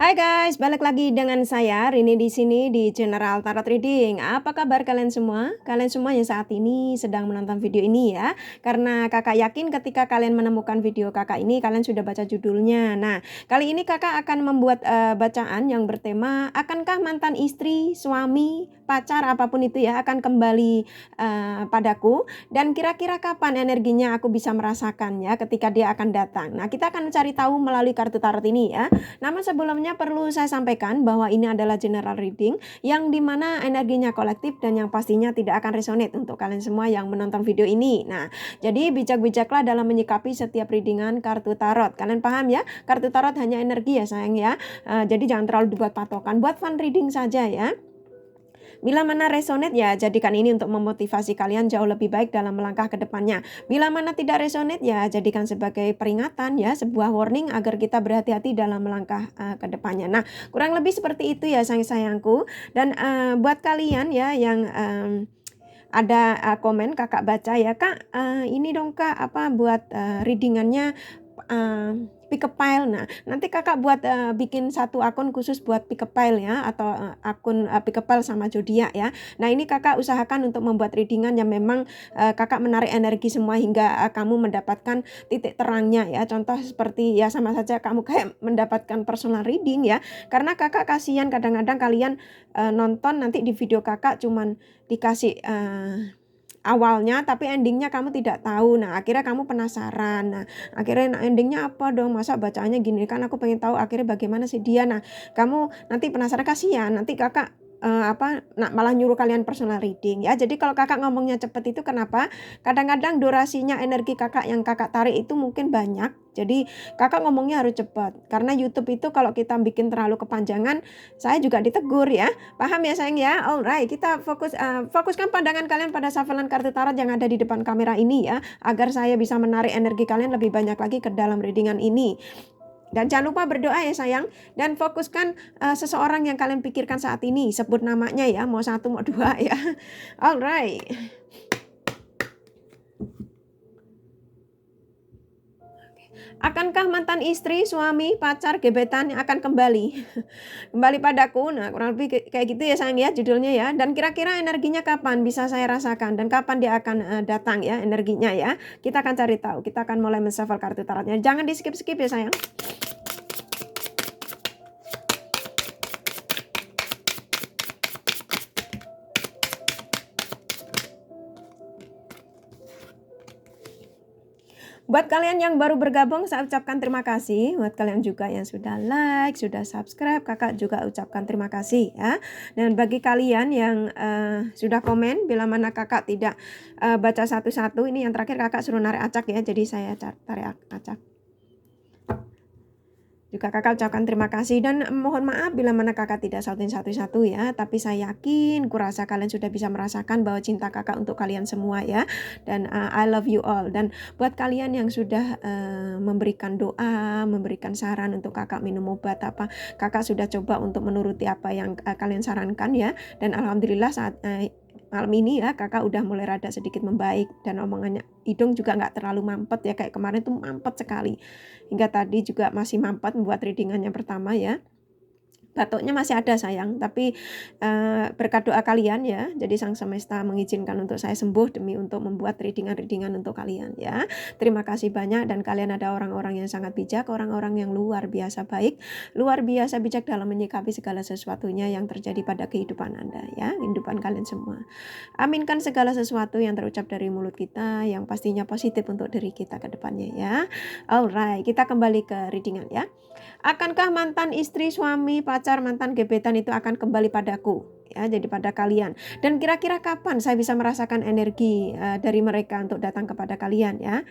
Hai guys, balik lagi dengan saya Rini di sini di General Tarot Reading. Apa kabar kalian semua? Kalian semua yang saat ini sedang menonton video ini ya. Karena kakak yakin ketika kalian menemukan video kakak ini, kalian sudah baca judulnya. Nah, kali ini kakak akan membuat bacaan yang bertema akankah mantan istri, suami, pacar apapun itu ya akan kembali padaku, dan kira-kira kapan energinya aku bisa merasakannya ketika dia akan datang. Nah, kita akan mencari tahu melalui kartu tarot ini ya. Namun sebelumnya perlu saya sampaikan bahwa ini adalah general reading yang dimana energinya kolektif dan yang pastinya tidak akan resonate untuk kalian semua yang menonton video ini. Nah, jadi bijak-bijaklah dalam menyikapi setiap readingan kartu tarot. Kalian paham ya? Kartu tarot hanya energi ya sayang ya. Jadi jangan terlalu dibuat patokan. Buat fun reading saja ya. Bila mana resonate ya jadikan ini untuk memotivasi kalian jauh lebih baik dalam melangkah ke depannya. Bila mana tidak resonate ya jadikan sebagai peringatan ya, sebuah warning agar kita berhati-hati dalam melangkah ke depannya. Nah, kurang lebih seperti itu ya sayang-sayangku. Dan buat kalian ya yang ada komen kakak baca ya, Kak, ini dong Kak, apa buat readingannya pick a pile. Nah, nanti kakak buat bikin satu akun khusus buat pick a pile ya, atau akun pick a pile sama zodiak ya. Nah, ini kakak usahakan untuk membuat readingan yang memang kakak menarik energi semua hingga kamu mendapatkan titik terangnya ya. Contoh seperti ya sama saja kamu kayak mendapatkan personal reading ya. Karena kakak kasihan kadang-kadang kalian nonton nanti di video kakak cuman dikasih awalnya tapi endingnya kamu tidak tahu. Nah, akhirnya kamu penasaran. Nah, akhirnya endingnya apa dong, masa bacaannya gini, kan aku pengen tahu akhirnya bagaimana sih dia. Nah, kamu nanti penasaran, kasihan nanti kakak malah nyuruh kalian personal reading ya. Jadi kalau kakak ngomongnya cepet itu kenapa? Kadang-kadang durasinya energi kakak yang kakak tarik itu mungkin banyak. Jadi kakak ngomongnya harus cepat. Karena YouTube itu kalau kita bikin terlalu kepanjangan, saya juga ditegur ya. Paham ya sayang ya? Alright, kita fokuskan pandangan kalian pada shufflean kartu tarot yang ada di depan kamera ini ya, agar saya bisa menarik energi kalian lebih banyak lagi ke dalam readingan ini. Dan jangan lupa berdoa ya sayang. Dan fokuskan seseorang yang kalian pikirkan saat ini. Sebut namanya ya, mau satu mau dua ya. Alright. Akankah mantan istri, suami, pacar, gebetan yang akan kembali? Kembali padaku. Nah, kurang lebih kayak gitu ya sayang ya judulnya ya. Dan kira-kira energinya kapan bisa saya rasakan dan kapan dia akan datang ya energinya ya. Kita akan cari tahu. Kita akan mulai men-shuffle kartu tarotnya. Jangan di skip-skip ya sayang. Buat kalian yang baru bergabung, saya ucapkan terima kasih. Buat kalian juga yang sudah like, sudah subscribe, kakak juga ucapkan terima kasih ya. Dan bagi kalian yang sudah komen, bila mana kakak tidak baca satu-satu, ini yang terakhir kakak suruh narik acak ya, jadi saya tarik acak. Juga kakak ucapkan terima kasih dan mohon maaf bila mana kakak tidak sautin satu-satu ya. Tapi saya yakin, kurasa kalian sudah bisa merasakan bahwa cinta kakak untuk kalian semua ya. Dan I love you all. Dan buat kalian yang sudah memberikan doa, memberikan saran untuk kakak minum obat apa, kakak sudah coba untuk menuruti apa yang kalian sarankan ya. Dan alhamdulillah saat malam ini ya kakak udah mulai rada sedikit membaik dan omongannya, hidung juga nggak terlalu mampet ya, kayak kemarin tuh mampet sekali, hingga tadi juga masih mampet membuat readingannya pertama ya. Batuknya masih ada sayang, tapi berkat doa kalian ya, jadi sang semesta mengizinkan untuk saya sembuh demi untuk membuat readingan-readingan untuk kalian ya. Terima kasih banyak, dan kalian ada orang-orang yang sangat bijak, orang-orang yang luar biasa baik, luar biasa bijak dalam menyikapi segala sesuatunya yang terjadi pada kehidupan Anda ya, kehidupan kalian semua. Aminkan segala sesuatu yang terucap dari mulut kita yang pastinya positif untuk diri kita ke depannya ya. Alright, kita kembali ke readingan ya. Akankah mantan istri, suami, pacar, mantan gebetan itu akan kembali padaku? Ya, jadi pada kalian. Dan kira-kira kapan saya bisa merasakan energi dari mereka untuk datang kepada kalian ya?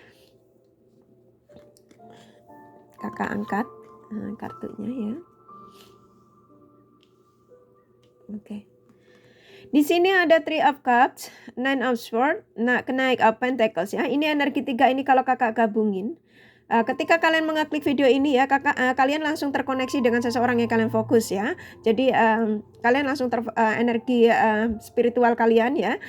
Kakak angkat kartunya ya. Oke. Di sini ada Three of Cups, Nine of Swords, kenaik Pentacles ya. Ini energi tiga ini kalau kakak gabungin. Ketika kalian mengeklik video ini ya, kalian langsung terkoneksi dengan seseorang yang kalian fokus ya. Jadi kalian langsung energi spiritual kalian ya,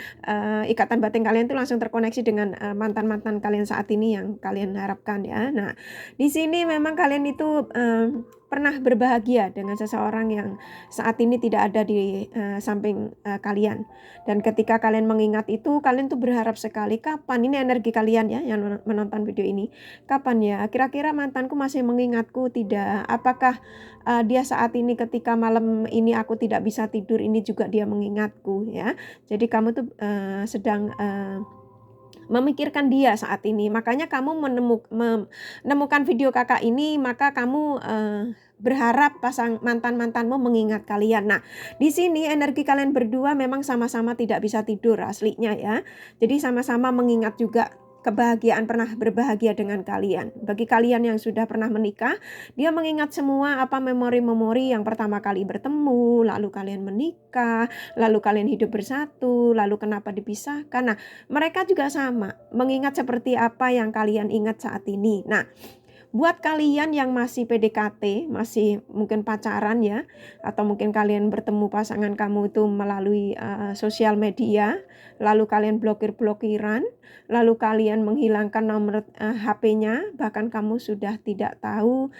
ikatan batin kalian tuh langsung terkoneksi dengan mantan-mantan kalian saat ini yang kalian harapkan ya. Nah, di sini memang kalian itu pernah berbahagia dengan seseorang yang saat ini tidak ada di samping kalian. Dan ketika kalian mengingat itu, kalian tuh berharap sekali, kapan ini energi kalian ya yang menonton video ini, kapan ya kira-kira mantanku masih mengingatku tidak? Apakah dia saat ini ketika malam ini aku tidak bisa tidur, ini juga dia mengingatku ya. Jadi kamu tuh sedang memikirkan dia saat ini. Makanya kamu menemukan video kakak ini, maka kamu berharap mantan-mantanmu mengingat kalian. Nah, di sini energi kalian berdua memang sama-sama tidak bisa tidur aslinya ya. Jadi sama-sama mengingat juga kebahagiaan, pernah berbahagia dengan kalian. Bagi kalian yang sudah pernah menikah, dia mengingat semua memori-memori yang pertama kali bertemu, lalu kalian menikah, lalu kalian hidup bersatu, lalu kenapa dipisahkan. Nah, mereka juga sama, mengingat seperti apa yang kalian ingat saat ini. Nah, buat kalian yang masih PDKT, masih mungkin pacaran ya, atau mungkin kalian bertemu pasangan kamu itu melalui sosial media, lalu kalian blokir-blokiran, lalu kalian menghilangkan nomor HP-nya, bahkan kamu sudah tidak tahu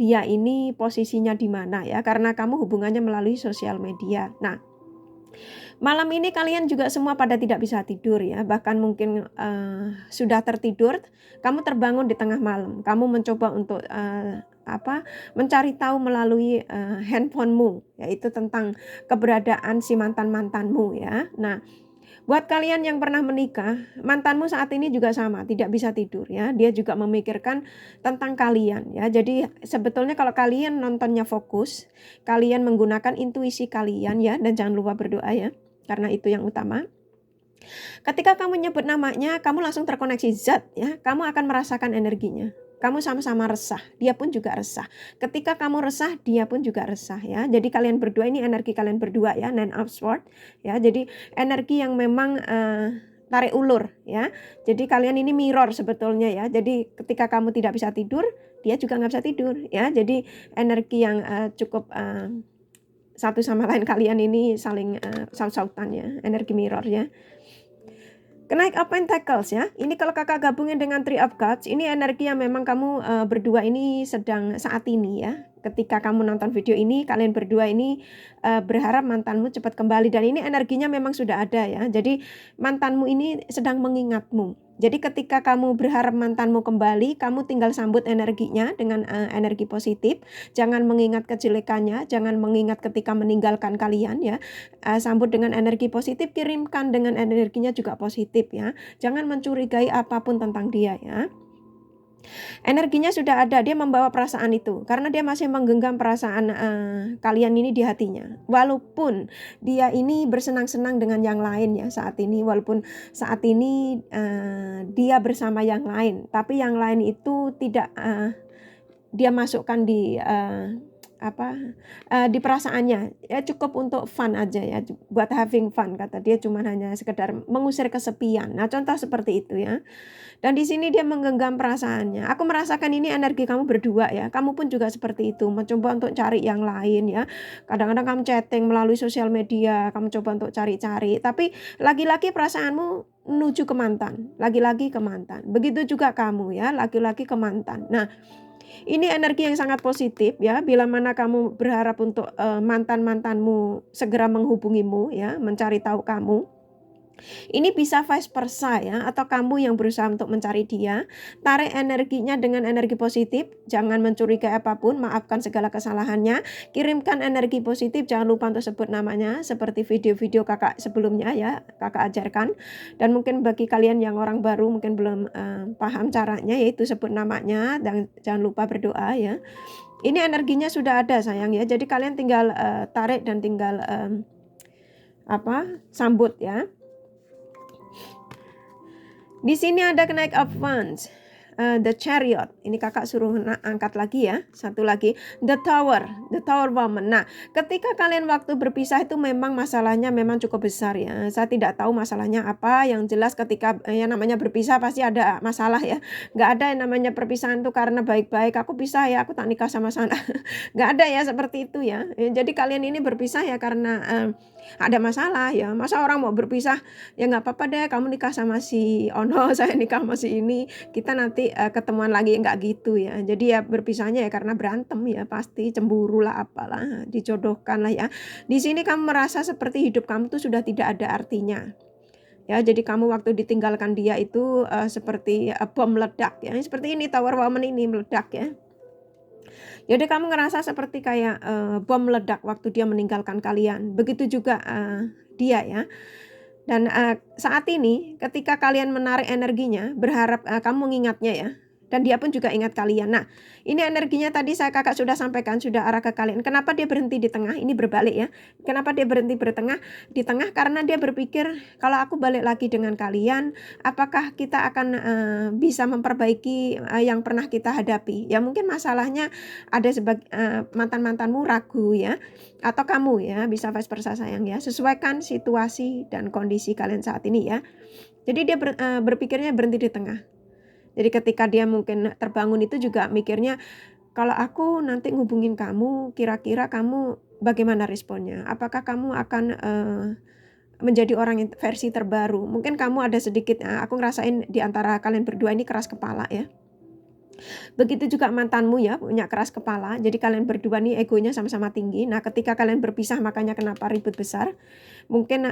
dia ini posisinya di mana ya, karena kamu hubungannya melalui sosial media. Nah, malam ini kalian juga semua pada tidak bisa tidur ya, bahkan mungkin sudah tertidur, kamu terbangun di tengah malam, kamu mencoba untuk mencari tahu melalui handphonemu, yaitu tentang keberadaan si mantanmu ya. Nah, buat kalian yang pernah menikah, mantanmu saat ini juga sama, tidak bisa tidur ya. Dia juga memikirkan tentang kalian ya. Jadi sebetulnya kalau kalian nontonnya fokus, kalian menggunakan intuisi kalian ya, dan jangan lupa berdoa ya, karena itu yang utama. Ketika kamu nyebut namanya, kamu langsung terkoneksi zat ya. Kamu akan merasakan energinya. Kamu sama-sama resah, dia pun juga resah. Ketika kamu resah, dia pun juga resah ya. Jadi kalian berdua ini energi kalian berdua ya, Nine of Swords ya. Jadi energi yang memang tarik ulur ya. Jadi kalian ini mirror sebetulnya ya. Jadi ketika kamu tidak bisa tidur, dia juga nggak bisa tidur ya. Jadi energi yang cukup satu sama lain, kalian ini saling saut-sautan ya, energi mirror ya. Kenaik of Pentacles ya. Ini kalau kakak gabungin dengan Three of Cups, ini energi yang memang kamu berdua ini sedang saat ini ya. Ketika kamu nonton video ini, kalian berdua ini berharap mantanmu cepat kembali, dan ini energinya memang sudah ada ya. Jadi mantanmu ini sedang mengingatmu. Jadi ketika kamu berharap mantanmu kembali, kamu tinggal sambut energinya dengan energi positif. Jangan mengingat kejelekannya, jangan mengingat ketika meninggalkan kalian ya. Sambut dengan energi positif, kirimkan dengan energinya juga positif ya. Jangan mencurigai apapun tentang dia ya. Energinya sudah ada, dia membawa perasaan itu karena dia masih menggenggam perasaan kalian ini di hatinya. Walaupun dia ini bersenang-senang dengan yang lain ya saat ini, walaupun saat ini dia bersama yang lain, tapi yang lain itu tidak dia masukkan di di perasaannya ya, cukup untuk fun aja ya, buat having fun, kata dia, cuma hanya sekedar mengusir kesepian. Nah, contoh seperti itu ya. Dan di sini dia menggenggam perasaannya. Aku merasakan ini energi kamu berdua ya. Kamu pun juga seperti itu, mencoba untuk cari yang lain ya. Kadang-kadang kamu chatting melalui sosial media, kamu coba untuk cari-cari, tapi lagi-lagi perasaanmu menuju ke mantan, lagi-lagi ke mantan. Begitu juga kamu ya, lagi-lagi ke mantan. Nah, ini energi yang sangat positif ya. Bila mana kamu berharap untuk mantan-mantanmu segera menghubungimu ya, mencari tahu kamu. Ini bisa vice versa ya, atau kamu yang berusaha untuk mencari dia. Tarik energinya dengan energi positif, jangan mencurigai apapun, maafkan segala kesalahannya. Kirimkan energi positif, jangan lupa untuk sebut namanya, seperti video-video kakak sebelumnya ya, kakak ajarkan. Dan mungkin bagi kalian yang orang baru mungkin belum paham caranya, yaitu sebut namanya, dan jangan lupa berdoa ya. Ini energinya sudah ada sayang ya, jadi kalian tinggal tarik dan tinggal sambut ya. Di sini ada Knight of Wands, The Chariot. Ini kakak suruh angkat lagi ya. Satu lagi, The Tower Woman. Nah, ketika kalian waktu berpisah itu memang masalahnya memang cukup besar ya. Saya tidak tahu masalahnya apa. Yang jelas ketika yang namanya berpisah pasti ada masalah ya. Gak ada yang namanya perpisahan itu karena baik-baik. Aku pisah ya, aku tak nikah sama sana. Gak ada ya seperti itu ya. Jadi kalian ini berpisah ya karena ada masalah ya. Masa orang mau berpisah, ya nggak apa-apa deh, kamu nikah sama si Ono, saya nikah sama si ini, kita nanti ketemuan lagi, enggak gitu ya. Jadi ya berpisahnya ya karena berantem ya, pasti cemburu lah, apalah, dijodohkan lah ya. Di sini kamu merasa seperti hidup kamu tuh sudah tidak ada artinya. Ya, jadi kamu waktu ditinggalkan dia itu seperti bom meledak ya. Seperti ini Tower Woman ini meledak ya. Jadi kamu ngerasa seperti kayak bom meledak waktu dia meninggalkan kalian. Begitu juga dia ya. Dan saat ini ketika kalian menarik energinya, berharap kamu mengingatnya ya. Dan dia pun juga ingat kalian. Nah, ini energinya tadi kakak sudah sampaikan, sudah arah ke kalian. Kenapa dia berhenti di tengah? Ini berbalik ya. Kenapa dia berhenti di tengah? Karena dia berpikir, kalau aku balik lagi dengan kalian, apakah kita akan bisa memperbaiki yang pernah kita hadapi? Ya mungkin masalahnya ada sebagai mantan-mantanmu ragu ya. Atau kamu ya, bisa vice versa sayang ya. Sesuaikan situasi dan kondisi kalian saat ini ya. Jadi dia berpikirnya berhenti di tengah. Jadi ketika dia mungkin terbangun itu juga mikirnya, kalau aku nanti ngubungin kamu, kira-kira kamu bagaimana responnya? Apakah kamu akan menjadi orang yang versi terbaru? Mungkin kamu ada sedikit, aku ngerasain di antara kalian berdua ini keras kepala ya. Begitu juga mantanmu ya, punya keras kepala. Jadi kalian berdua nih egonya sama-sama tinggi. Nah ketika kalian berpisah, makanya kenapa ribut besar. Mungkin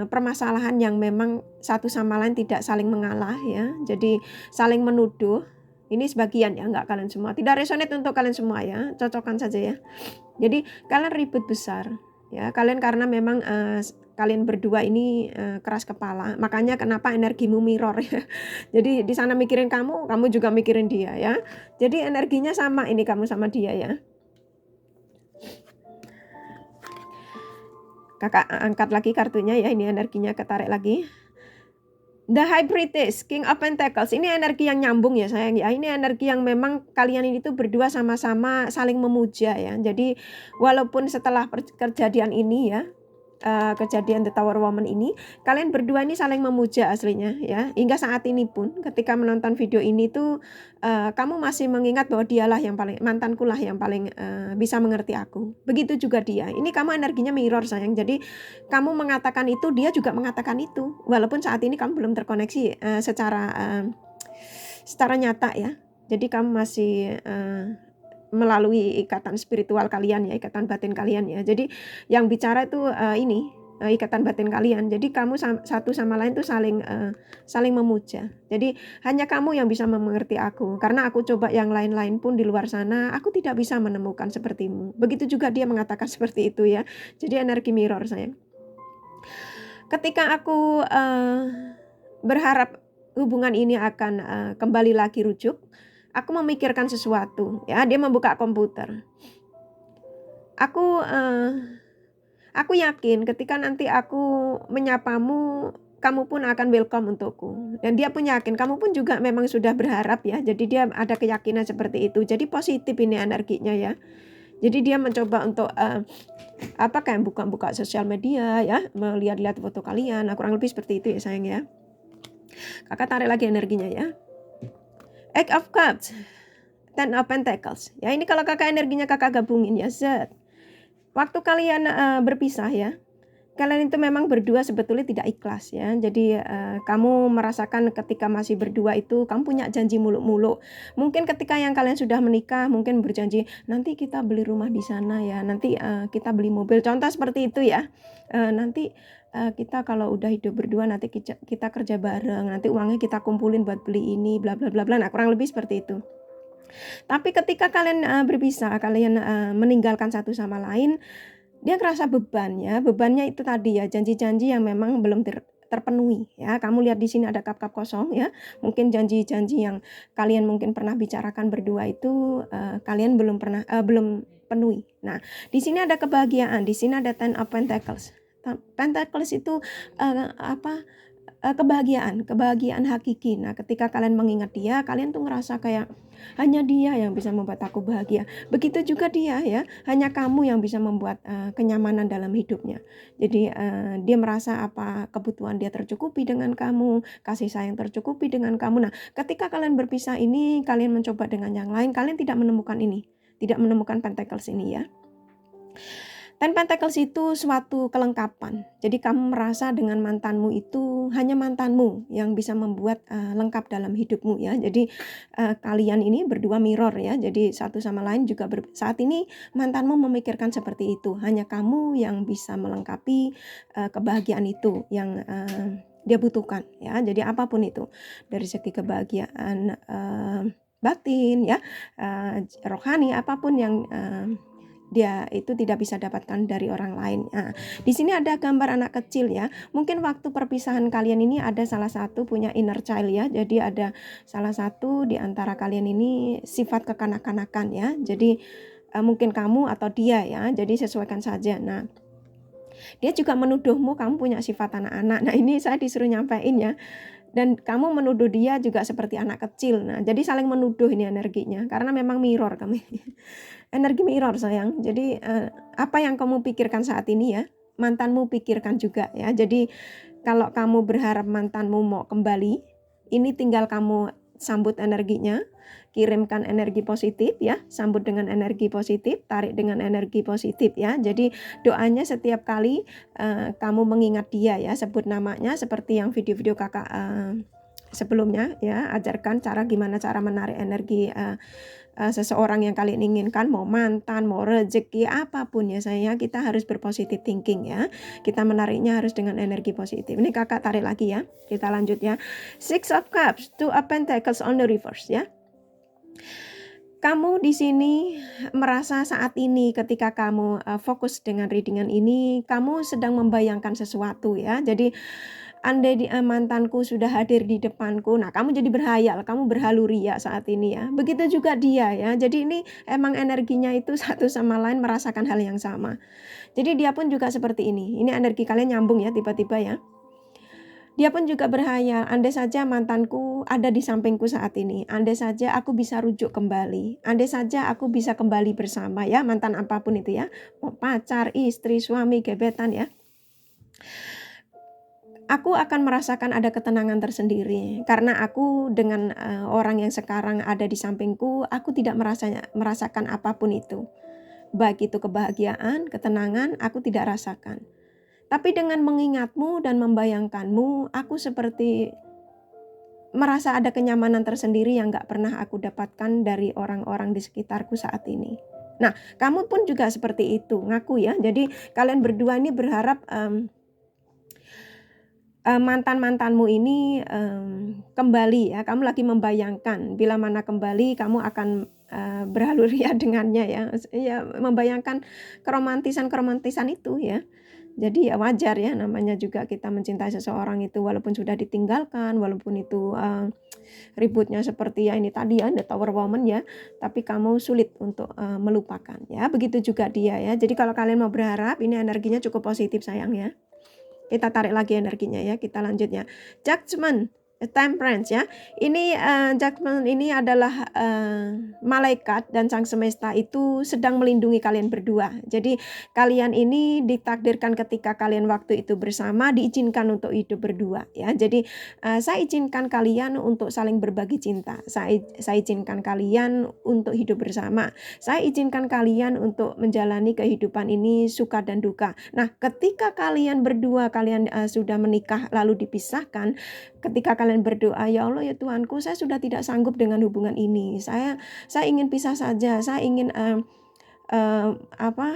permasalahan yang memang satu sama lain tidak saling mengalah ya. Jadi saling menuduh. Ini sebagian ya, enggak kalian semua. Tidak resonate untuk kalian semua ya, cocokkan saja ya. Jadi kalian ribut besar ya. Kalian karena memang kalian berdua ini keras kepala. Makanya kenapa energimu mirror ya. Jadi di sana mikirin kamu juga mikirin dia ya. Jadi energinya sama, ini kamu sama dia ya. Kakak angkat lagi kartunya ya, ini energinya ketarik lagi. The High Priestess, King of Pentacles. Ini energi yang nyambung ya sayang ya. Ini energi yang memang kalian ini tuh berdua sama-sama saling memuja ya. Jadi walaupun setelah kejadian ini ya, kejadian The Tower Woman ini, kalian berdua ini saling memuja aslinya ya. Hingga saat ini pun ketika menonton video ini tuh kamu masih mengingat bahwa dialah yang paling, mantanku lah yang paling bisa mengerti aku. Begitu juga dia. Ini kamu energinya mirror sayang. Jadi kamu mengatakan itu, dia juga mengatakan itu. Walaupun saat ini kamu belum terkoneksi secara nyata ya. Jadi kamu masih melalui ikatan spiritual kalian ya, ikatan batin kalian ya. Jadi yang bicara itu ini ikatan batin kalian. Jadi kamu satu sama lain tuh saling memuja. Jadi hanya kamu yang bisa mengerti aku. Karena aku coba yang lain-lain pun di luar sana, aku tidak bisa menemukan sepertimu. Begitu juga dia mengatakan seperti itu ya. Jadi energi mirror sayang. Ketika aku berharap hubungan ini akan kembali lagi rujuk, aku memikirkan sesuatu ya. Dia membuka komputer. Aku yakin ketika nanti aku menyapamu, kamu pun akan welcome untukku. Dan dia pun yakin, kamu pun juga memang sudah berharap ya. Jadi dia ada keyakinan seperti itu. Jadi positif ini energinya ya. Jadi dia mencoba untuk kayak buka-buka sosial media ya, melihat-lihat foto kalian. Nah, kurang lebih seperti itu ya sayang ya. Kakak tarik lagi energinya ya. Eight of Cups, Ten of Pentacles. Ya ini kalau kakak energinya kakak gabungin ya. Waktu kalian berpisah ya, kalian itu memang berdua sebetulnya tidak ikhlas ya. Jadi kamu merasakan ketika masih berdua itu kamu punya janji muluk-muluk. Mungkin ketika yang kalian sudah menikah mungkin berjanji nanti kita beli rumah di sana ya, nanti kita beli mobil. Contoh seperti itu ya. Nanti kita kalau udah hidup berdua nanti kita kerja bareng, nanti uangnya kita kumpulin buat beli ini bla bla bla bla. Nah kurang lebih seperti itu. Tapi ketika kalian berpisah, kalian meninggalkan satu sama lain, dia ngerasa beban ya. Bebannya itu tadi ya, janji-janji yang memang belum terpenuhi ya. Kamu lihat di sini ada kap-kap kosong ya. Mungkin janji-janji yang kalian mungkin pernah bicarakan berdua itu kalian belum penuhi. Nah, di sini ada kebahagiaan, di sini ada Ten of Pentacles. Pentacles itu kebahagiaan hakiki. Nah, ketika kalian mengingat dia, kalian tuh ngerasa kayak hanya dia yang bisa membuat aku bahagia. Begitu juga dia ya, hanya kamu yang bisa membuat kenyamanan dalam hidupnya. Jadi dia merasa apa kebutuhan dia tercukupi dengan kamu, kasih sayang tercukupi dengan kamu. Nah, ketika kalian berpisah ini, kalian mencoba dengan yang lain, kalian tidak menemukan ini, tidak menemukan Pentacles ini ya. Ten Pentacles itu suatu kelengkapan. Jadi kamu merasa dengan mantanmu itu hanya mantanmu yang bisa membuat lengkap dalam hidupmu ya. Jadi kalian ini berdua mirror ya. Jadi satu sama lain juga saat ini mantanmu memikirkan seperti itu. Hanya kamu yang bisa melengkapi kebahagiaan itu yang dia butuhkan ya. Jadi apapun itu, dari segi kebahagiaan batin ya, rohani, apapun yang dia itu tidak bisa dapatkan dari orang lain. Nah, di sini ada gambar anak kecil ya. Mungkin waktu perpisahan kalian ini ada salah satu punya inner child ya. Jadi ada salah satu di antara kalian ini sifat kekanak-kanakan ya. Jadi mungkin kamu atau dia ya. Jadi sesuaikan saja. Nah, dia juga menuduhmu kamu punya sifat anak-anak. Nah, ini saya disuruh nyampein ya. Dan kamu menuduh dia juga seperti anak kecil. Nah, jadi saling menuduh ini energinya. Karena memang mirror kami. Energi mirror sayang. Jadi apa yang kamu pikirkan saat ini ya, mantanmu pikirkan juga ya. Jadi kalau kamu berharap mantanmu mau kembali, ini tinggal kamu sambut energinya, kirimkan energi positif ya, sambut dengan energi positif, tarik dengan energi positif ya. Jadi doanya setiap kali kamu mengingat dia ya, sebut namanya seperti yang video-video kakak sebelumnya ya, ajarkan gimana cara menarik energi seseorang yang kalian inginkan, mau mantan, mau rezeki, apapun ya saya, kita harus berpositif thinking ya. Kita menariknya harus dengan energi positif. Ini kakak tarik lagi ya. Kita lanjut ya. Six of Cups, Two of Pentacles on the reverse ya. Kamu di sini merasa saat ini ketika kamu fokus dengan readingan ini, kamu sedang membayangkan sesuatu ya. Jadi andai mantanku sudah hadir di depanku, nah kamu jadi berhayal, kamu berhaluria saat ini ya. Begitu juga dia ya. Jadi ini emang energinya itu satu sama lain merasakan hal yang sama. Jadi dia pun juga seperti ini. Ini energi kalian nyambung ya tiba-tiba ya. Dia pun juga berhayal, andai saja mantanku ada di sampingku saat ini, andai saja aku bisa rujuk kembali, andai saja aku bisa kembali bersama ya, mantan apapun itu ya, mau pacar, istri, suami, gebetan ya. Aku akan merasakan ada ketenangan tersendiri karena aku dengan orang yang sekarang ada di sampingku, aku tidak merasakan apapun itu. Baik itu kebahagiaan, ketenangan, aku tidak rasakan. Tapi dengan mengingatmu dan membayangkanmu, aku seperti merasa ada kenyamanan tersendiri yang gak pernah aku dapatkan dari orang-orang di sekitarku saat ini. Nah, kamu pun juga seperti itu, ngaku ya. Jadi kalian berdua ini berharap mantan-mantanmu ini kembali ya. Kamu lagi membayangkan bila mana kembali kamu akan berhaluria dengannya ya. Ya, membayangkan keromantisan itu ya. Jadi ya wajar ya, namanya juga kita mencintai seseorang itu walaupun sudah ditinggalkan, walaupun itu ributnya seperti ya ini tadi ya, The Tower Woman ya, tapi kamu sulit untuk melupakan ya. Begitu juga dia ya. Jadi kalau kalian mau berharap, ini energinya cukup positif sayang ya. Kita tarik lagi energinya ya, kita lanjutnya. Judgment, Temperance ya. Ini Judgment ini adalah malaikat dan sang semesta itu sedang melindungi kalian berdua. Jadi kalian ini ditakdirkan ketika kalian waktu itu bersama, diizinkan untuk hidup berdua ya. Jadi saya izinkan kalian untuk saling berbagi cinta. Saya izinkan kalian untuk hidup bersama. Saya izinkan kalian untuk menjalani kehidupan ini suka dan duka. Nah, ketika kalian berdua sudah menikah lalu dipisahkan, ketika kalian berdoa, ya Allah ya Tuhanku, saya sudah tidak sanggup dengan hubungan ini. Saya ingin pisah saja. Saya ingin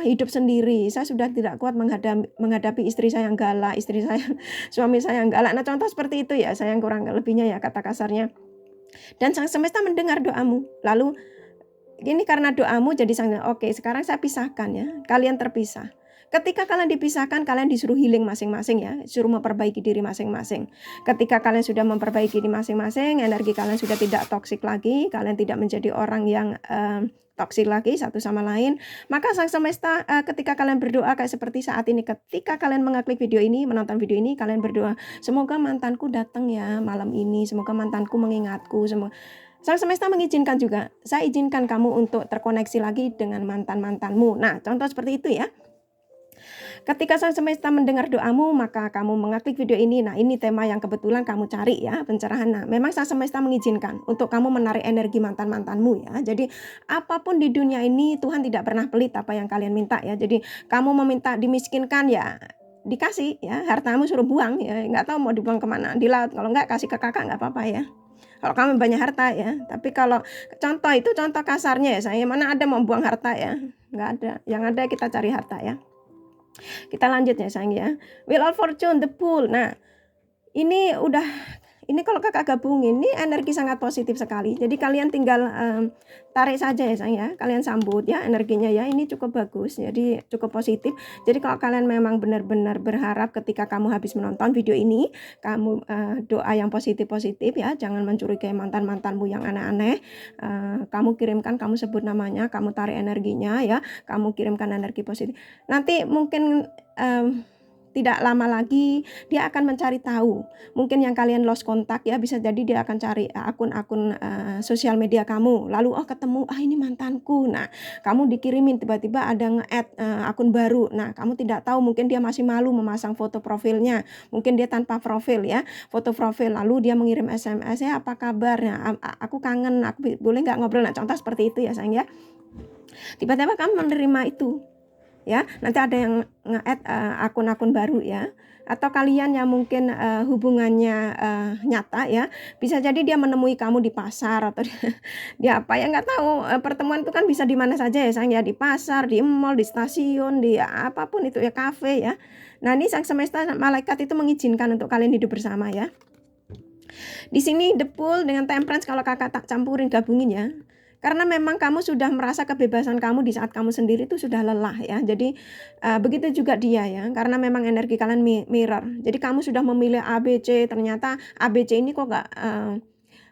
hidup sendiri. Saya sudah tidak kuat menghadapi istri saya yang galak, suami saya yang galak. Nah, contoh seperti itu ya, saya yang kurang lebihnya ya kata kasarnya. Dan sang semesta mendengar doamu. Lalu ini karena doamu jadi oke, sekarang saya pisahkan ya. Kalian terpisah. Ketika kalian dipisahkan, kalian disuruh healing masing-masing ya, suruh memperbaiki diri masing-masing. Ketika kalian sudah memperbaiki diri masing-masing, energi kalian sudah tidak toksik lagi, kalian tidak menjadi orang yang toksik lagi satu sama lain, maka sang semesta ketika kalian berdoa kayak seperti saat ini, ketika kalian mengeklik video ini, menonton video ini, kalian berdoa, semoga mantanku datang ya malam ini, semoga mantanku mengingatku, sang semesta mengizinkan juga, saya izinkan kamu untuk terkoneksi lagi dengan mantan-mantanmu. Nah, contoh seperti itu ya. Ketika sang semesta mendengar doamu, maka kamu mengklik video ini. Nah, ini tema yang kebetulan kamu cari ya, pencerahan. Nah, memang sang semesta mengizinkan untuk kamu menarik energi mantan-mantanmu ya. Jadi, apapun di dunia ini Tuhan tidak pernah pelit apa yang kalian minta ya. Jadi, kamu meminta dimiskinkan ya, dikasih ya. Hartamu suruh buang ya, nggak tahu mau dibuang kemana, di laut. Kalau nggak kasih ke kakak nggak apa-apa ya. Kalau kamu banyak harta ya. Tapi kalau contoh itu contoh kasarnya ya, saya mana ada mau buang harta ya, nggak ada. Yang ada kita cari harta ya. Kita lanjut ya sayang ya. Wheel of Fortune, the Pool. Nah, ini kalau kakak gabungin, ini energi sangat positif sekali. Jadi kalian tinggal tarik saja ya sayang ya. Kalian sambut ya energinya ya. Ini cukup bagus. Jadi cukup positif. Jadi kalau kalian memang benar-benar berharap ketika kamu habis menonton video ini, kamu doa yang positif-positif ya. Jangan mencurigai mantan-mantanmu yang aneh-aneh. Kamu kirimkan, kamu sebut namanya, kamu tarik energinya ya. Kamu kirimkan energi positif. Nanti mungkin tidak lama lagi dia akan mencari tahu. Mungkin yang kalian lost kontak ya, bisa jadi dia akan cari akun-akun sosial media kamu. Lalu ketemu, ini mantanku. Nah, kamu dikirimin tiba-tiba ada nge-add akun baru. Nah, kamu tidak tahu, mungkin dia masih malu memasang foto profilnya. Mungkin dia tanpa profil ya, foto profil. Lalu dia mengirim SMS ya, apa kabar? Nah, aku kangen, aku boleh nggak ngobrol? Nah, contoh seperti itu ya sayang ya. Tiba-tiba kamu menerima itu. Ya, nanti ada yang nge-add akun-akun baru ya, atau kalian yang mungkin hubungannya nyata ya, bisa jadi dia menemui kamu di pasar atau dia apa ya, nggak tahu. Pertemuan itu kan bisa di mana saja ya sayang ya, di pasar, di mall, di stasiun, di apapun itu ya, kafe ya. Nah, ini sang semesta malaikat itu mengizinkan untuk kalian hidup bersama ya. Di sini The Pool dengan Temperance kalau kakak tak campurin, gabungin ya. Karena memang kamu sudah merasa kebebasan kamu di saat kamu sendiri itu sudah lelah ya. Jadi begitu juga dia ya. Karena memang energi kalian mirror. Jadi kamu sudah memilih ABC, ternyata ABC ini kok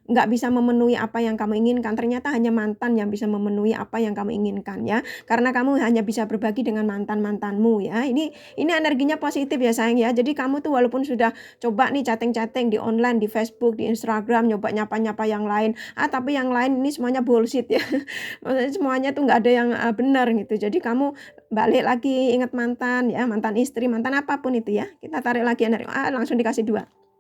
nggak bisa memenuhi apa yang kamu inginkan. Ternyata hanya mantan yang bisa memenuhi apa yang kamu inginkan ya. Karena kamu hanya bisa berbagi dengan mantan-mantanmu ya. Ini energinya positif ya sayang ya. Jadi kamu tuh walaupun sudah coba nih chatting-chatting di online, di Facebook, di Instagram, nyoba nyapa-nyapa yang lain. Tapi yang lain ini semuanya bullshit ya. Maksudnya semuanya tuh nggak ada yang benar gitu. Jadi kamu balik lagi ingat mantan ya, mantan istri, mantan apapun itu ya. Kita tarik lagi energi. Langsung dikasih 2.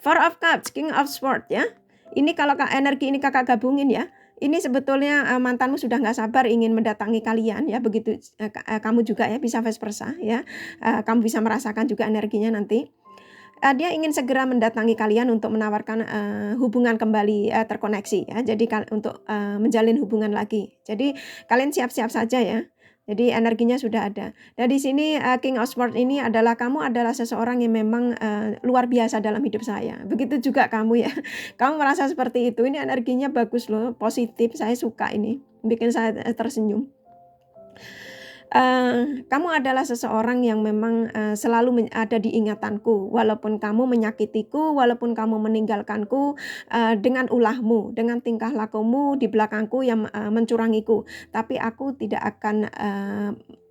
Four of Cups, King of Swords ya. Ini kalau energi ini kakak gabungin ya. Ini sebetulnya mantanmu sudah nggak sabar ingin mendatangi kalian ya. Begitu kamu juga ya, bisa vice versa ya. Kamu bisa merasakan juga energinya nanti. Dia ingin segera mendatangi kalian untuk menawarkan hubungan kembali terkoneksi ya. Jadi untuk menjalin hubungan lagi. Jadi kalian siap-siap saja ya. Jadi energinya sudah ada. Dan di sini King of Swords ini adalah kamu adalah seseorang yang memang luar biasa dalam hidup saya. Begitu juga kamu ya. Kamu merasa seperti itu. Ini energinya bagus loh, positif. Saya suka ini. Bikin saya tersenyum. Kamu adalah seseorang yang memang selalu ada di ingatanku. Walaupun kamu menyakitiku, walaupun kamu meninggalkanku dengan ulahmu, dengan tingkah lakumu di belakangku yang mencurangiku. Tapi aku tidak akan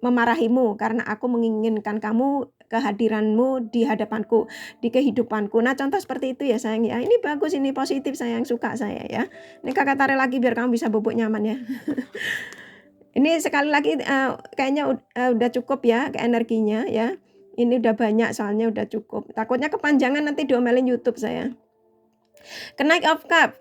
memarahimu karena aku menginginkan kamu, kehadiranmu di hadapanku, di kehidupanku. Nah, contoh seperti itu ya sayang ya. Ini bagus, ini positif sayang, suka saya ya. Ini kakak tarik lagi biar kamu bisa bobok nyaman ya. Ini sekali lagi kayaknya udah cukup ya ke energinya ya. Ini udah banyak soalnya udah cukup. Takutnya kepanjangan nanti diomelin YouTube saya. Knight of Cup,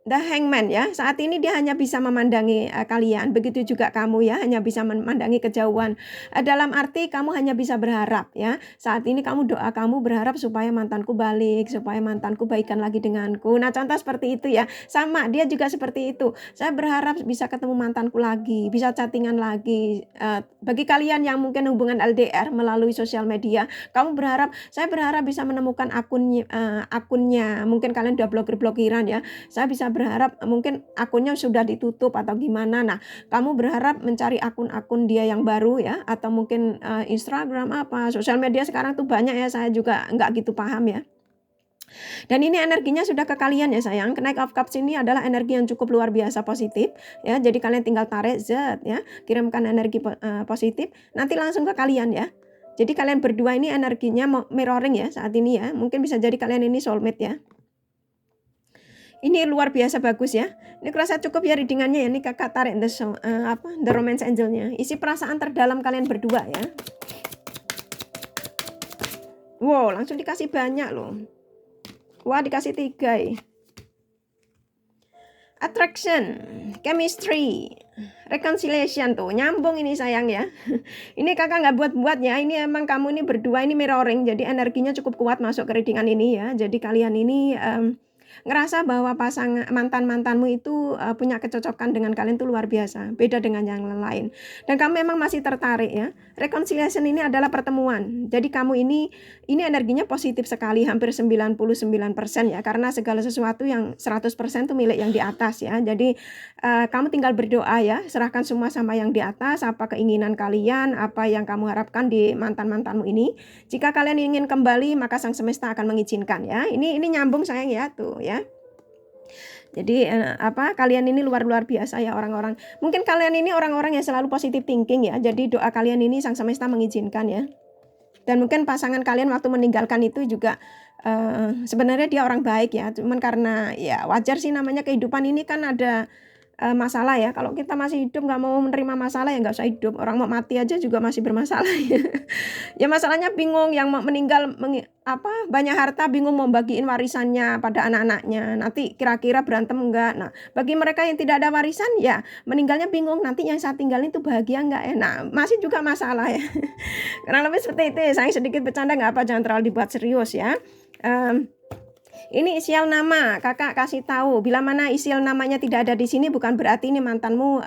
The Hangman ya. Saat ini dia hanya bisa memandangi kalian. Begitu juga kamu ya, hanya bisa memandangi kejauhan. Dalam arti kamu hanya bisa berharap ya. Saat ini doa kamu berharap supaya mantanku balik, supaya mantanku baikan lagi denganku. Nah, contoh seperti itu ya. Sama, dia juga seperti itu. Saya berharap bisa ketemu mantanku lagi, bisa chattingan lagi. Bagi kalian yang mungkin hubungan LDR melalui sosial media, saya berharap bisa menemukan akunnya. Mungkin kalian udah blokir-blokiran ya. Saya bisa berharap mungkin akunnya sudah ditutup atau gimana. Nah, kamu berharap mencari akun-akun dia yang baru ya, atau mungkin Instagram apa, sosial media sekarang tuh banyak ya, saya juga nggak gitu paham ya. Dan ini energinya sudah ke kalian ya sayang. Knight of Cups ini adalah energi yang cukup luar biasa positif ya. Jadi kalian tinggal tarik Z ya, kirimkan energi positif, nanti langsung ke kalian ya. Jadi kalian berdua ini energinya mirroring ya saat ini ya. Mungkin bisa jadi kalian ini soulmate ya. Ini luar biasa bagus ya. Ini kurasa cukup ya readingannya ya. Ini kakak tarik the romance angelnya. Isi perasaan terdalam kalian berdua ya. Wow, langsung dikasih banyak loh. Wah, dikasih 3 ya. Attraction, chemistry, reconciliation tuh nyambung ini sayang ya. Ini kakak nggak buat-buat ya. Ini emang kamu ini berdua ini mirroring. Jadi energinya cukup kuat masuk ke readingan ini ya. Jadi kalian ini ngerasa bahwa mantan-mantanmu itu punya kecocokan dengan kalian tuh luar biasa, beda dengan yang lain. Dan kamu memang masih tertarik ya. Reconciliation ini adalah pertemuan. Jadi kamu ini energinya positif sekali, hampir 99% ya, karena segala sesuatu yang 100% itu milik yang di atas ya. Jadi kamu tinggal berdoa ya, serahkan semua sama yang di atas, apa keinginan kalian, apa yang kamu harapkan di mantan-mantanmu ini. Jika kalian ingin kembali, maka sang semesta akan mengizinkan ya. Ini nyambung sayang ya tuh ya. Jadi kalian ini luar biasa ya orang-orang. Mungkin kalian ini orang-orang yang selalu positive thinking ya. Jadi doa kalian ini sang semesta mengizinkan ya. Dan mungkin pasangan kalian waktu meninggalkan itu juga sebenarnya dia orang baik ya. Cuman karena ya wajar sih, namanya kehidupan ini kan ada masalah ya. Kalau kita masih hidup nggak mau menerima masalah ya nggak usah hidup. Orang mau mati aja juga masih bermasalah ya. Ya masalahnya bingung, yang mau meninggal banyak harta bingung mau bagiin warisannya pada anak-anaknya. Nanti kira-kira berantem enggak. Nah, bagi mereka yang tidak ada warisan ya meninggalnya bingung, nanti yang saya tinggalin itu bahagia enggak ya. Nah, masih juga masalah ya. Kurang lebih seperti itu ya. Saya sedikit bercanda nggak apa, jangan terlalu dibuat serius ya. Ini inisial nama, kakak kasih tahu. Bila mana inisial namanya tidak ada di sini, bukan berarti ini mantanmu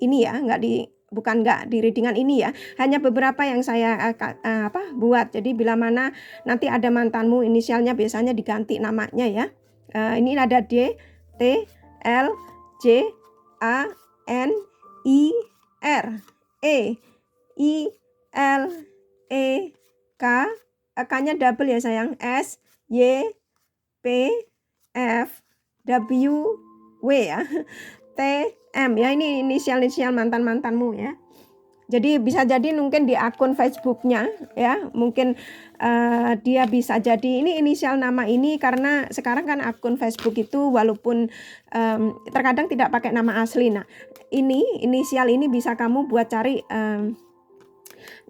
ini ya, bukan di readingan ini ya. Hanya beberapa yang saya buat. Jadi bila mana nanti ada mantanmu, inisialnya biasanya diganti namanya ya. Ini ada D, T, L, J, A, N, I, R, E, I, L, E, K, K-nya double ya sayang, S, Y, P, F, W, W ya, T, M ya. Ini inisial mantan-mantanmu ya. Jadi bisa jadi mungkin di akun Facebooknya ya, mungkin dia bisa jadi ini inisial nama ini, karena sekarang kan akun Facebook itu walaupun terkadang tidak pakai nama asli. Nah, ini inisial ini bisa kamu buat cari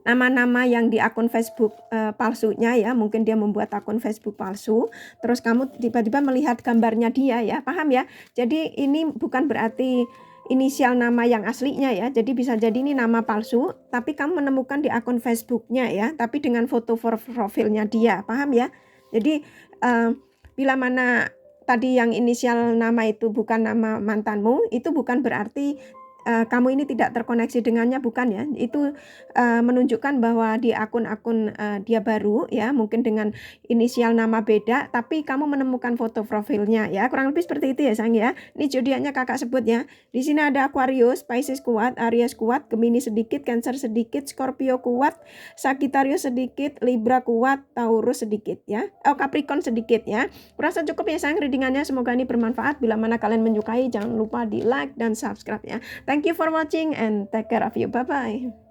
nama-nama yang di akun Facebook palsunya ya. Mungkin dia membuat akun Facebook palsu, terus kamu tiba-tiba melihat gambarnya dia ya, paham ya. Jadi ini bukan berarti inisial nama yang aslinya ya. Jadi bisa jadi ini nama palsu, tapi kamu menemukan di akun Facebooknya ya, tapi dengan foto profilnya dia, paham ya. Jadi bila mana tadi yang inisial nama itu bukan nama mantanmu, itu bukan berarti kamu ini tidak terkoneksi dengannya, bukan ya. Itu menunjukkan bahwa di akun-akun dia baru ya, mungkin dengan inisial nama beda, tapi kamu menemukan foto profilnya ya. Kurang lebih seperti itu ya sayang ya. Ini zodiaknya kakak sebut ya. Di sini ada Aquarius, Pisces kuat, Aries kuat, Gemini sedikit, Cancer sedikit, Scorpio kuat, Sagittarius sedikit, Libra kuat, Taurus sedikit ya. Capricorn sedikit ya. Kurasa cukup ya sayang readingannya. Semoga ini bermanfaat. Bila mana kalian menyukai, jangan lupa di like dan subscribe ya. Thank you for watching and take care of you. Bye-bye.